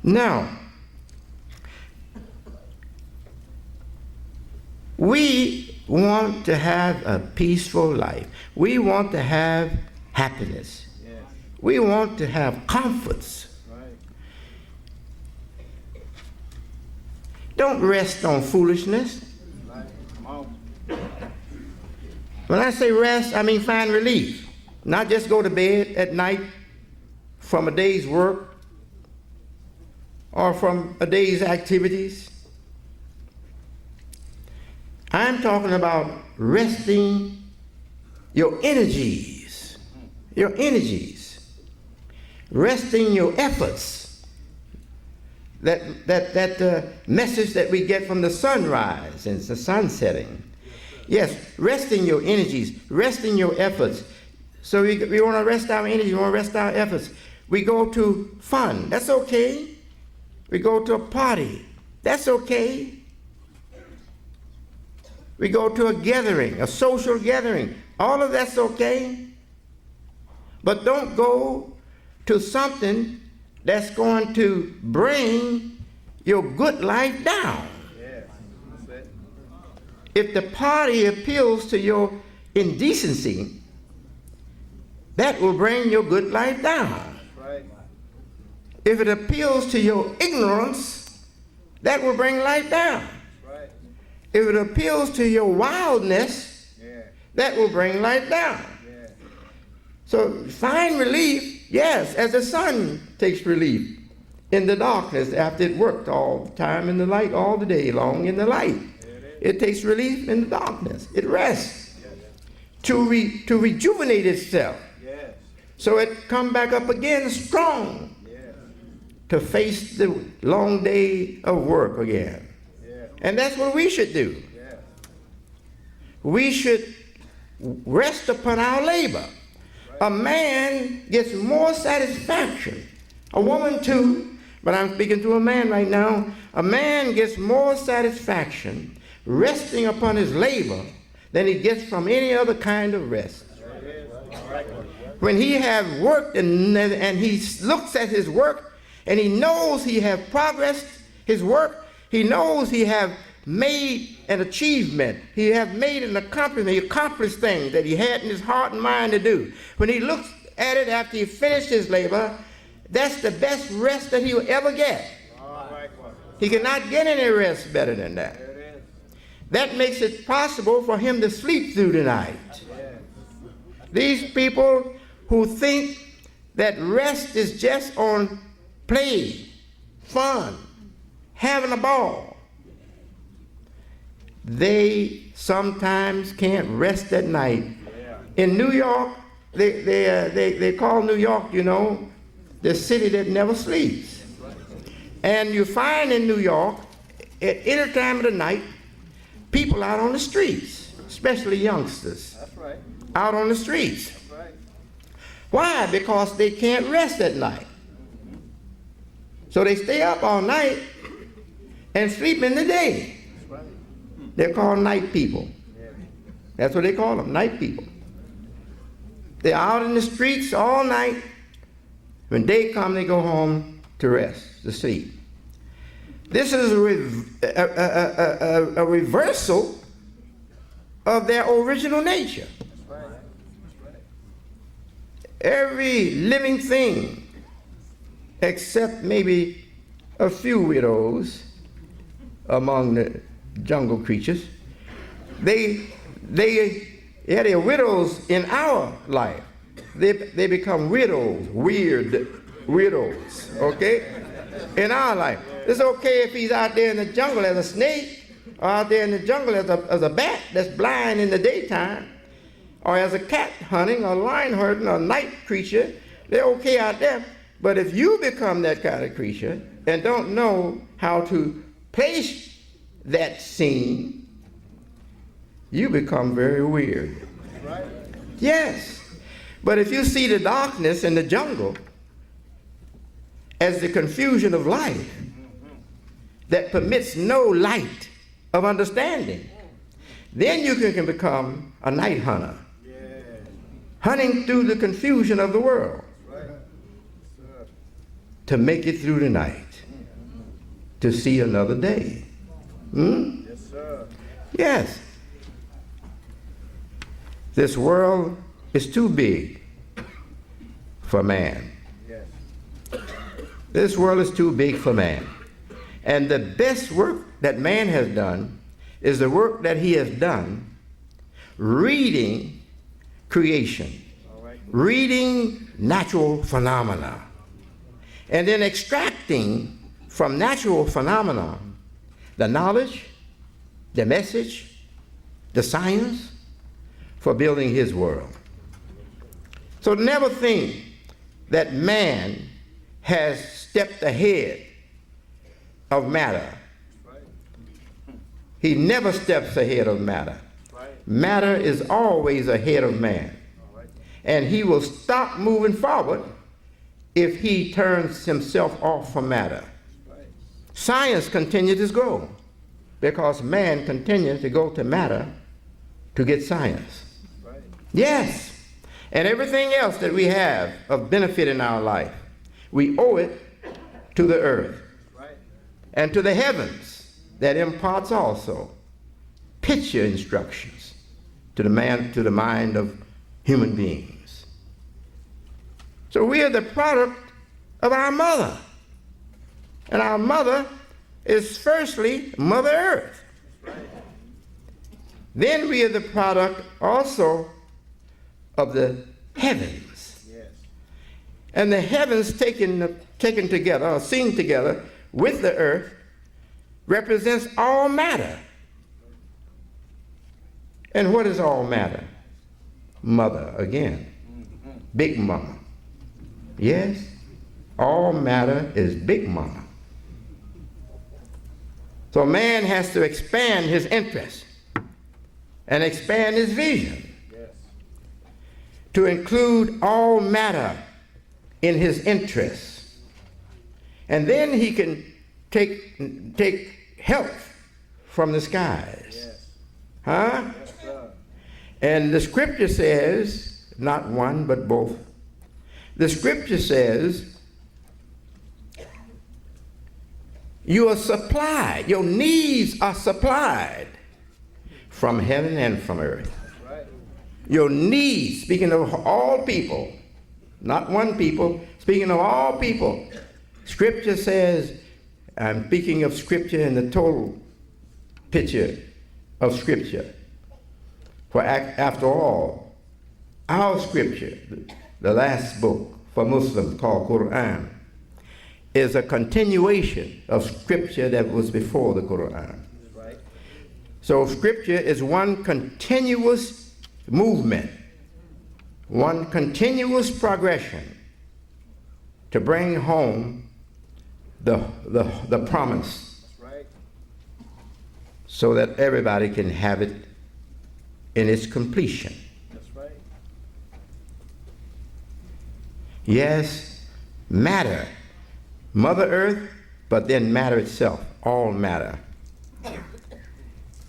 Now, we want to have a peaceful life. We want to have happiness. Yes. We want to have comforts. Right. Don't rest on foolishness. Right. Come on. When I say rest, I mean find relief. Not just go to bed at night from a day's work or from a day's activities. I'm talking about resting your energies, resting your efforts. That message that we get from the sunrise and the sun setting. Yes, resting your energies, resting your efforts. So we want to rest our energies, we want to rest our efforts. We go to fun, that's okay. We go to a party, that's okay. We go to a gathering, a social gathering, all of that's okay. But don't go to something that's going to bring your good life down. Yes. If the party appeals to your indecency, that will bring your good life down. Right. If it appeals to your ignorance, that will bring life down. Right. If it appeals to your wildness, that will bring life down. Yeah. So find relief, yes, as the sun takes relief in the darkness after it worked all the time in the light, all the day long in the light. It takes relief in the darkness. It rests to rejuvenate itself. So it come back up again strong to face the long day of work again. And that's what we should do. We should rest upon our labor. A man gets more satisfaction, a woman too, but I'm speaking to a man right now. A man gets more satisfaction resting upon his labor than he gets from any other kind of rest. When he have worked and he looks at his work and he knows he have progressed his work, he knows he have made an achievement, he have made an accomplishment, he accomplished things that he had in his heart and mind to do. When he looks at it after he finished his labor, that's the best rest that he will ever get. He cannot get any rest better than that. That makes it possible for him to sleep through the night. These people who think that rest is just on play, fun, having a ball, they sometimes can't rest at night. In New York, they call New York, you know, the city that never sleeps. And you find in New York, at any time of the night, people out on the streets, especially youngsters, out on the streets. Why? Because they can't rest at night. So they stay up all night and sleep in the day. They're called night people. That's what they call them, night people. They're out in the streets all night. When day comes, they go home to rest, to sleep. This is a reversal of their original nature. Every living thing, except maybe a few widows among the jungle creatures, they're widows in our life. They become widows, weird widows, okay? In our life. It's okay if he's out there in the jungle as a snake, or out there in the jungle as a bat that's blind in the daytime, or as a cat hunting, or lion hunting, or night creature. They're okay out there. But if you become that kind of creature and don't know how to place that scene, you become very weird. Right. Yes. But if you see the darkness in the jungle as the confusion of life that permits no light of understanding, then you can become a night hunter, hunting through the confusion of the world to make it through the night. to see another day. Yes, sir. Yes. This world is too big for man. Yes. This world is too big for man. And the best work that man has done is the work that he has done reading creation, reading natural phenomena, and then extracting from natural phenomena the knowledge, the message, the science for building his world. So never think that man has stepped ahead of matter. He never steps ahead of matter. Matter is always ahead of man. And he will stop moving forward if he turns himself off from matter. Science continues to grow because man continues to go to matter to get science. Yes. And everything else that we have of benefit in our life, we owe it to the earth and to the heavens that imparts also picture instructions to the mind of human beings. So we are the product of our mother. And our mother is firstly Mother Earth. Then we are the product also of the heavens. Yes. And the heavens taken together or seen together with the earth represents all matter. And what is all matter? Mother again. Big Mama. Yes, all matter is Big Mama. So man has to expand his interest and expand his vision to include all matter in his interests. And then he can take help from the skies. Yes. Huh? Yes, sir. And the scripture says, not one, but both. The scripture says, you are supplied, your needs are supplied from heaven and from earth. Right. Your needs, speaking of all people, not one people, speaking of all people, scripture says, I'm speaking of scripture in the total picture of scripture. For after all, our scripture, the last book for Muslims called Quran, is a continuation of scripture that was before the Quran. Right. So scripture is one continuous movement, one continuous progression to bring home the promise. That's right. So that everybody can have it in its completion. That's right. Yes, matter, Mother Earth, but then matter itself, all matter.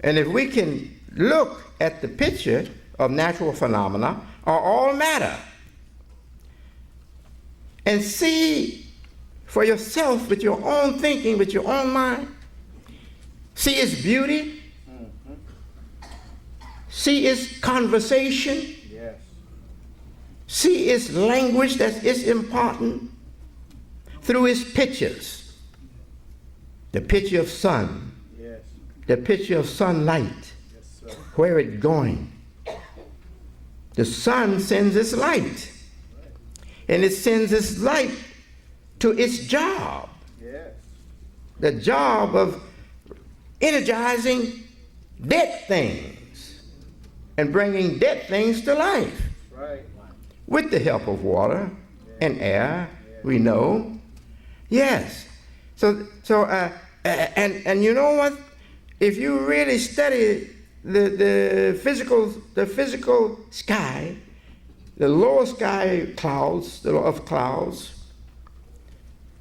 And if we can look at the picture of natural phenomena are all matter and see for yourself with your own thinking, with your own mind, see its beauty, see its conversation, Yes. see its language that is important through its pictures. The picture of sun, Yes. the picture of sunlight, Yes, sir. where it's going. The sun sends its light, and it sends its light to its job, Yes. the job of energizing dead things and bringing dead things to life Right. with the help of water and air, we know. Yes. And you know what? If you really study the physical sky, the lower sky clouds, of clouds,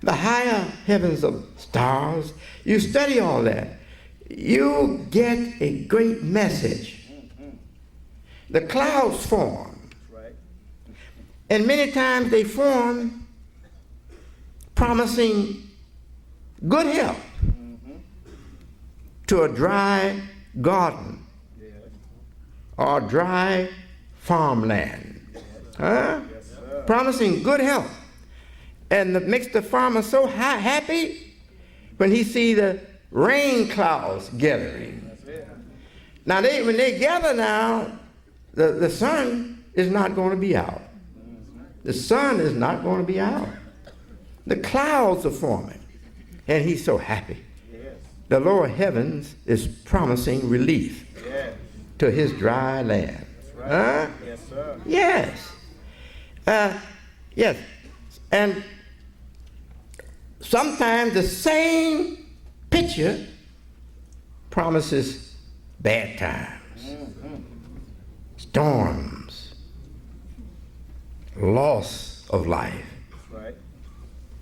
the higher heavens of stars, you study all that, you get a great message. The clouds form, Right. and many times they form promising good health. to a dry garden or dry farmland, huh? Promising good health, and it makes the farmer so happy when he see the rain clouds gathering. Now, when they gather now, the sun is not going to be out. The sun is not going to be out. The clouds are forming, and he's so happy. The lower heavens is promising relief to his dry land. Huh? Yes, sir. Yes. Yes. And sometimes the same picture promises bad times, storms, loss of life, Right.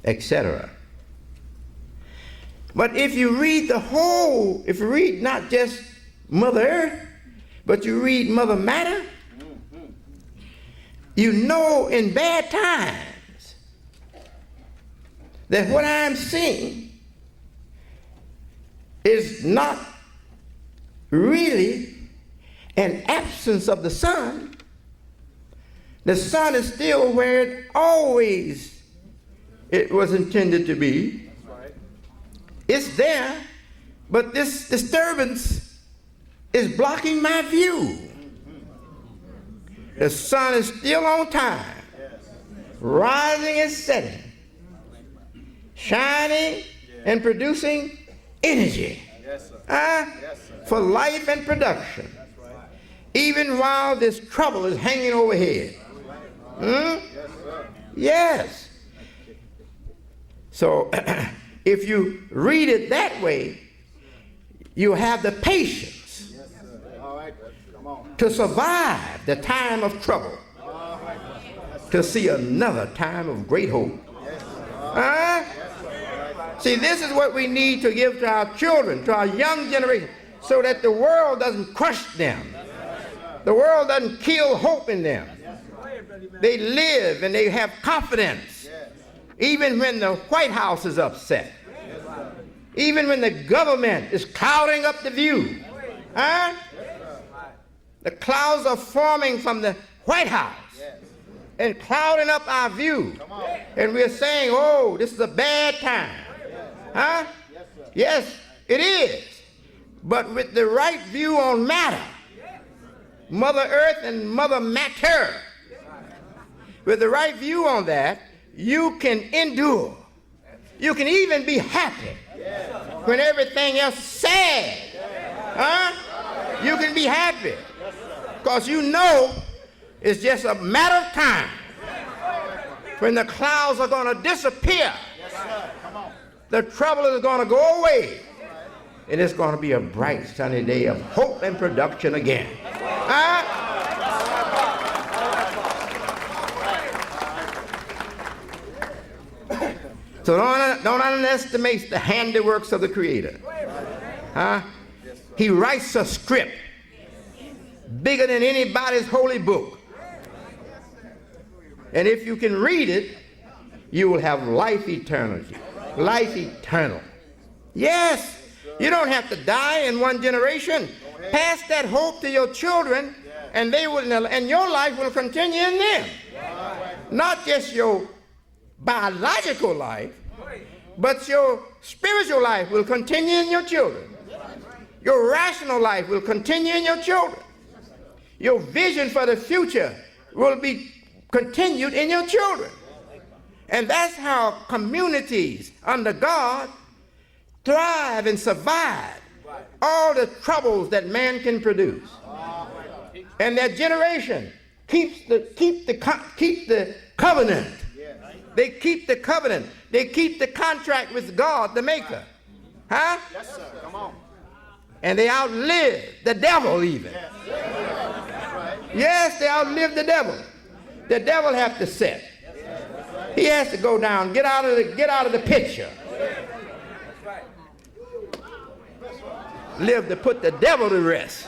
etc. But if you read if you read not just Mother Earth, but you read Mother Matter, you know in bad times that what I'm seeing is not really an absence of the sun. The sun is still where it was intended to be. It's there, but this disturbance is blocking my view. The sun is still on time, rising and setting, shining and producing energy for life and production, even while this trouble is hanging overhead. Yes. So if you read it that way, you have the patience to survive the time of trouble, to see another time of great hope. See, this is what we need to give to our children, to our young generation, so that the world doesn't crush them. The world doesn't kill hope in them. They live and they have confidence, even when the White House is upset, even when the government is clouding up the view. The clouds are forming from the White House and clouding up our view. And we're saying, oh, this is a bad time. Yes, it is. But with the right view on matter, Mother Earth and Mother Matter, with the right view on that, you can endure. You can even be happy when everything else is sad. You can be happy because you know it's just a matter of time when the clouds are going to disappear. The trouble is going to go away, and it's going to be a bright sunny day of hope and production again. So don't underestimate the handiworks of the Creator. He writes a script bigger than anybody's holy book. And if you can read it, you will have life eternity. Life eternal. Yes, you don't have to die in one generation. Pass that hope to your children, and your life will continue in them. Not just your biological life, but your spiritual life will continue in your children. Your rational life will continue in your children. Your vision for the future will be continued in your children. And that's how communities under God thrive and survive all the troubles that man can produce. And that generation keep the covenant. They keep the covenant. They keep the contract with God, the Maker. Yes, sir. Come on. And they outlive the devil even. Yes, they outlive the devil. The devil has to set. He has to go down, get out of the picture. Live to put the devil to rest.